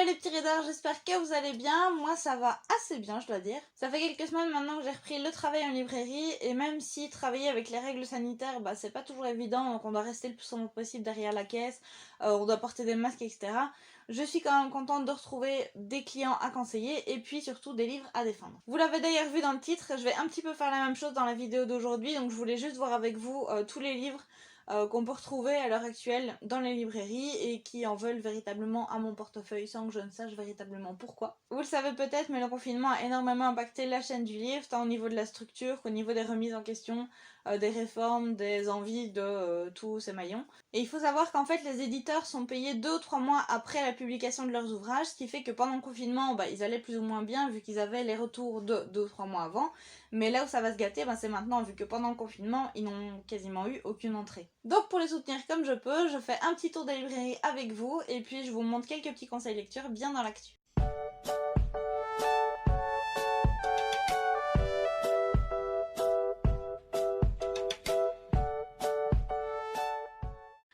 les petits readers, j'espère que vous allez bien. Moi ça va assez bien, je dois dire. Ça fait quelques semaines maintenant que j'ai repris le travail en librairie et même si travailler avec les règles sanitaires, c'est pas toujours évident, donc on doit rester le plus souvent possible derrière la caisse, on doit porter des masques, etc. Je suis quand même contente de retrouver des clients à conseiller et puis surtout des livres à défendre. Vous l'avez d'ailleurs vu dans le titre, je vais un petit peu faire la même chose dans la vidéo d'aujourd'hui, donc je voulais juste voir avec vous tous les livres qu'on peut retrouver à l'heure actuelle dans les librairies et qui en veulent véritablement à mon portefeuille sans que je ne sache véritablement pourquoi. Vous le savez peut-être, mais le confinement a énormément impacté la chaîne du livre, tant au niveau de la structure qu'au niveau des remises en question, des réformes, des envies de tous ces maillons. Et il faut savoir qu'en fait les éditeurs sont payés 2 ou 3 mois après la publication de leurs ouvrages, ce qui fait que pendant le confinement ils allaient plus ou moins bien vu qu'ils avaient les retours de 2 ou 3 mois avant, mais là où ça va se gâter c'est maintenant vu que pendant le confinement ils n'ont quasiment eu aucune entrée. Donc pour les soutenir comme je peux, je fais un petit tour des librairies avec vous et puis je vous montre quelques petits conseils lecture bien dans l'actu.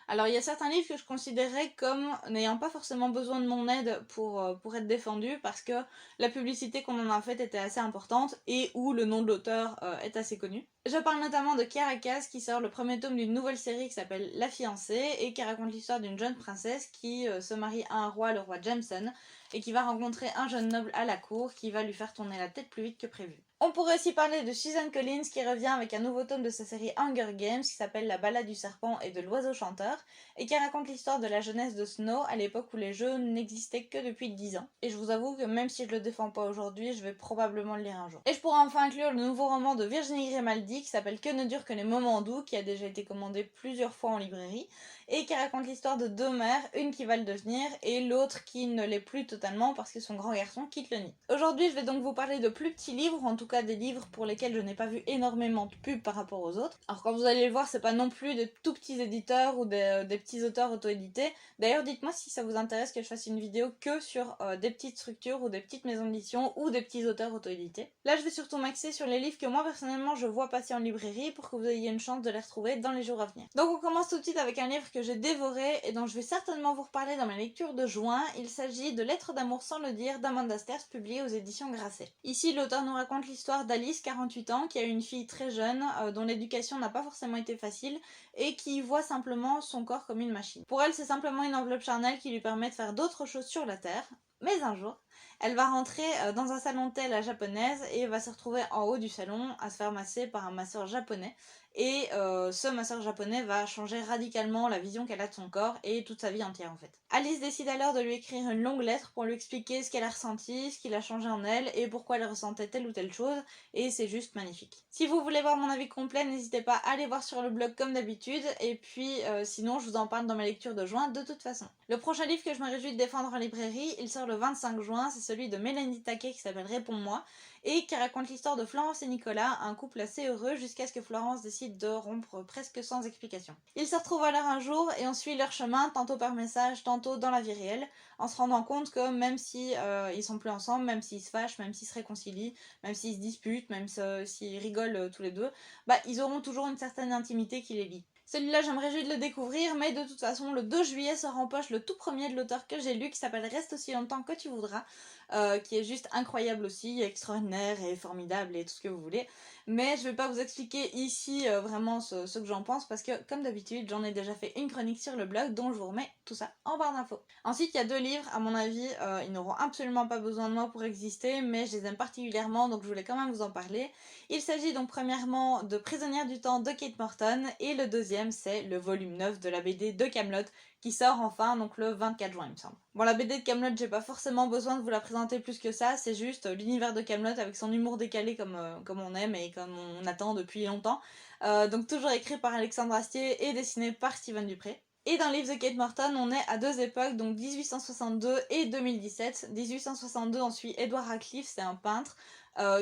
Alors il y a certains livres que je considérais comme n'ayant pas forcément besoin de mon aide pour être défendus parce que la publicité qu'on en a faite était assez importante et où le nom de l'auteur est assez connu. Je parle notamment de Caracas qui sort le premier tome d'une nouvelle série qui s'appelle La Fiancée et qui raconte l'histoire d'une jeune princesse qui se marie à un roi, le roi Jameson, et qui va rencontrer un jeune noble à la cour qui va lui faire tourner la tête plus vite que prévu. On pourrait aussi parler de Susan Collins qui revient avec un nouveau tome de sa série Hunger Games qui s'appelle La Ballade du serpent et de l'oiseau chanteur et qui raconte l'histoire de la jeunesse de Snow à l'époque où les jeux n'existaient que depuis 10 ans. Et je vous avoue que même si je le défends pas aujourd'hui, je vais probablement le lire un jour. Et je pourrais enfin inclure le nouveau roman de Virginie Grimaldi qui s'appelle Que ne durent que les moments doux, qui a déjà été commandé plusieurs fois en librairie et qui raconte l'histoire de deux mères, une qui va le devenir et l'autre qui ne l'est plus totalement parce que son grand garçon quitte le nid. Aujourd'hui je vais donc vous parler de plus petits livres, ou en tout cas des livres pour lesquels je n'ai pas vu énormément de pubs par rapport aux autres. Alors quand vous allez le voir, c'est pas non plus des tout petits éditeurs ou des petits auteurs auto-édités. D'ailleurs dites-moi si ça vous intéresse que je fasse une vidéo que sur des petites structures ou des petites maisons d'édition ou des petits auteurs auto-édités. Là je vais surtout m'axer sur les livres que moi personnellement je vois passer en librairie pour que vous ayez une chance de les retrouver dans les jours à venir. Donc on commence tout de suite avec un livre que j'ai dévoré et dont je vais certainement vous reparler dans ma lecture de juin. Il s'agit de Lettres d'amour sans le dire d'Amanda Sters, publié aux éditions Grasset. Ici l'auteur nous raconte l'histoire d'Alice, 48 ans, qui a une fille très jeune dont l'éducation n'a pas forcément été facile et qui voit simplement son corps comme une machine. Pour elle c'est simplement une enveloppe charnelle qui lui permet de faire d'autres choses sur la terre. Mais un jour, elle va rentrer dans un salon de thé à la japonaise et va se retrouver en haut du salon à se faire masser par un masseur japonais. Et ce masseur japonais va changer radicalement la vision qu'elle a de son corps et toute sa vie entière en fait. Alice décide alors de lui écrire une longue lettre pour lui expliquer ce qu'elle a ressenti, ce qu'il a changé en elle et pourquoi elle ressentait telle ou telle chose, et c'est juste magnifique. Si vous voulez voir mon avis complet, n'hésitez pas à aller voir sur le blog comme d'habitude, et puis sinon je vous en parle dans ma lecture de juin de toute façon. Le prochain livre que je me réjouis de défendre en librairie, il sort le 25 juin, c'est celui de Mélanie Taquet qui s'appelle Réponds-moi, et qui raconte l'histoire de Florence et Nicolas, un couple assez heureux jusqu'à ce que Florence décide de rompre presque sans explication. Ils se retrouvent alors un jour et on suit leur chemin, tantôt par message, tantôt dans la vie réelle, en se rendant compte que même si ils sont plus ensemble, même s'ils se fâchent, même s'ils se réconcilient, même s'ils se disputent, même s'ils rigolent tous les deux, ils auront toujours une certaine intimité qui les lie. Celui-là, je me réjouis de le découvrir, mais de toute façon, le 2 juillet sort en poche le tout premier de l'auteur que j'ai lu, qui s'appelle Reste aussi longtemps que tu voudras, qui est juste incroyable aussi, extraordinaire et formidable et tout ce que vous voulez. Mais je vais pas vous expliquer ici vraiment ce que j'en pense, parce que comme d'habitude, j'en ai déjà fait une chronique sur le blog, dont je vous remets tout ça en barre d'infos. Ensuite, il y a deux livres, à mon avis, ils n'auront absolument pas besoin de moi pour exister, mais je les aime particulièrement, donc je voulais quand même vous en parler. Il s'agit donc premièrement de Prisonnière du temps de Kate Morton, et le deuxième c'est le volume 9 de la BD de Kaamelott qui sort enfin donc le 24 juin il me semble. Bon, la BD de Kaamelott, j'ai pas forcément besoin de vous la présenter plus que ça, c'est juste l'univers de Kaamelott avec son humour décalé comme on aime et comme on attend depuis longtemps. Donc toujours écrit par Alexandre Astier et dessiné par Steven Dupré. Et dans le livre de Kate Morton, on est à deux époques, donc 1862 et 2017. 1862, on suit Edward Radcliffe, c'est un peintre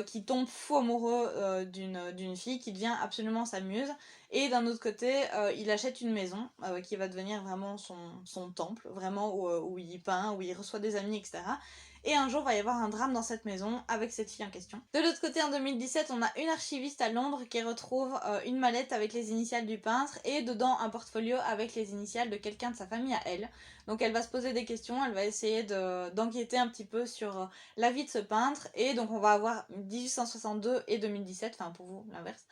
qui tombe fou amoureux d'une fille qui devient absolument sa muse. Et d'un autre côté, il achète une maison qui va devenir vraiment son temple, vraiment où il peint, où il reçoit des amis, etc. Et un jour, il va y avoir un drame dans cette maison avec cette fille en question. De l'autre côté, en 2017, on a une archiviste à Londres qui retrouve une mallette avec les initiales du peintre et dedans un portfolio avec les initiales de quelqu'un de sa famille à elle. Donc elle va se poser des questions, elle va essayer d'enquêter un petit peu sur la vie de ce peintre, et donc on va avoir 1862 et 2017, enfin pour vous l'inverse,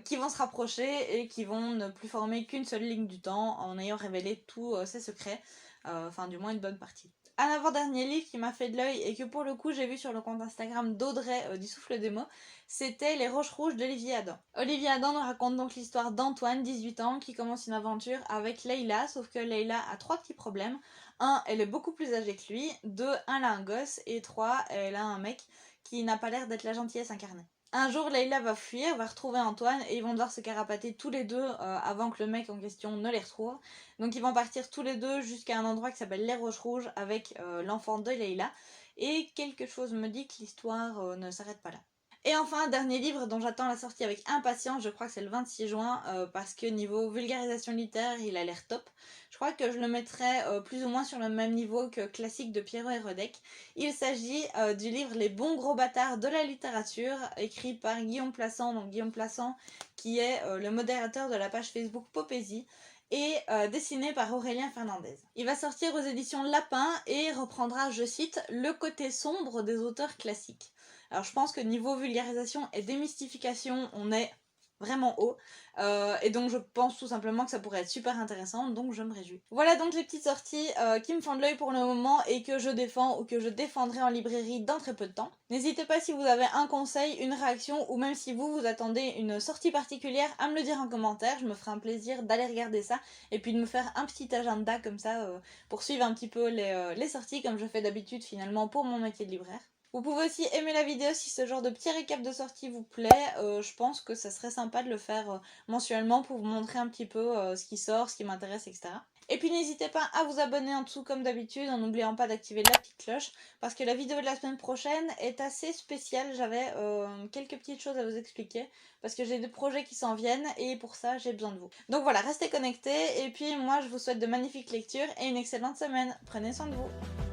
qui vont se rapprocher et qui vont ne plus former qu'une seule ligne du temps en ayant révélé tous ses secrets, enfin du moins une bonne partie. Un avant-dernier livre qui m'a fait de l'œil et que pour le coup j'ai vu sur le compte Instagram d'Audrey du Souffle des mots, c'était Les Roches Rouges d'Olivier Adam. Olivier Adam nous raconte donc l'histoire d'Antoine, 18 ans, qui commence une aventure avec Leïla, sauf que Leïla a 3 petits problèmes. 1, elle est beaucoup plus âgée que lui. 2, elle a un gosse. Et 3, elle a un mec qui n'a pas l'air d'être la gentillesse incarnée. Un jour, Leïla va fuir, va retrouver Antoine et ils vont devoir se carapater tous les deux avant que le mec en question ne les retrouve. Donc ils vont partir tous les deux jusqu'à un endroit qui s'appelle les Roches Rouges avec l'enfant de Leïla. Et quelque chose me dit que l'histoire ne s'arrête pas là. Et enfin, un dernier livre dont j'attends la sortie avec impatience, je crois que c'est le 26 juin, parce que niveau vulgarisation littéraire, il a l'air top. Je crois que je le mettrai plus ou moins sur le même niveau que Classique de Pierrot et Redec. Il s'agit du livre Les bons gros bâtards de la littérature, écrit par Guillaume Plassans, donc Guillaume Plassans qui est le modérateur de la page Facebook Popésie, et dessiné par Aurélien Fernandez. Il va sortir aux éditions Lapin et reprendra, je cite, le côté sombre des auteurs classiques. Alors je pense que niveau vulgarisation et démystification, on est vraiment haut. Et donc je pense tout simplement que ça pourrait être super intéressant, donc je me réjouis. Voilà donc les petites sorties qui me font de l'œil pour le moment et que je défends ou que je défendrai en librairie dans très peu de temps. N'hésitez pas si vous avez un conseil, une réaction ou même si vous attendez une sortie particulière à me le dire en commentaire. Je me ferai un plaisir d'aller regarder ça et puis de me faire un petit agenda comme ça pour suivre un petit peu les sorties comme je fais d'habitude finalement pour mon métier de libraire. Vous pouvez aussi aimer la vidéo si ce genre de petit récap de sortie vous plaît. Je pense que ça serait sympa de le faire mensuellement pour vous montrer un petit peu ce qui sort, ce qui m'intéresse, etc. Et puis n'hésitez pas à vous abonner en dessous comme d'habitude en n'oubliant pas d'activer la petite cloche parce que la vidéo de la semaine prochaine est assez spéciale. J'avais quelques petites choses à vous expliquer parce que j'ai des projets qui s'en viennent et pour ça j'ai besoin de vous. Donc voilà, restez connectés et puis moi je vous souhaite de magnifiques lectures et une excellente semaine. Prenez soin de vous.